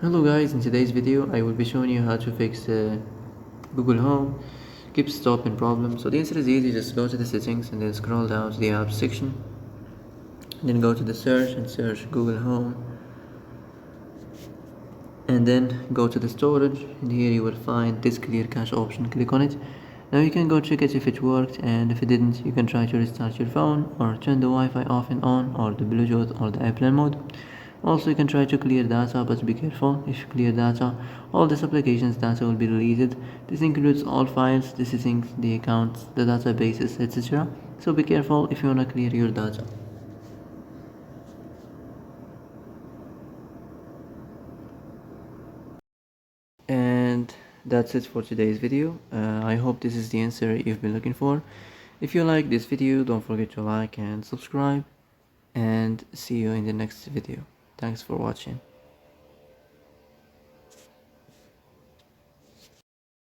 Hello guys, in today's video I will be showing you how to fix Google Home keeps stopping problems. So the answer is easy, just go to the settings and then scroll down to the apps section, then go to the search and search Google Home, and then go to the storage, and here you will find this clear cache option. Click on it. Now you can go check it if it worked, and if it didn't you can try to restart your phone or turn the Wi-Fi off and on, or the Bluetooth or the airplane mode. Also you can try to clear data, but be careful. If you clear data, all this application's data will be deleted. This includes all files, the settings, the accounts, the databases, etc. So be careful if you wanna clear your data. And that's it for today's video. I hope this is the answer you've been looking for. If you like this video, don't forget to like and subscribe, and see you in the next video. Thanks for watching.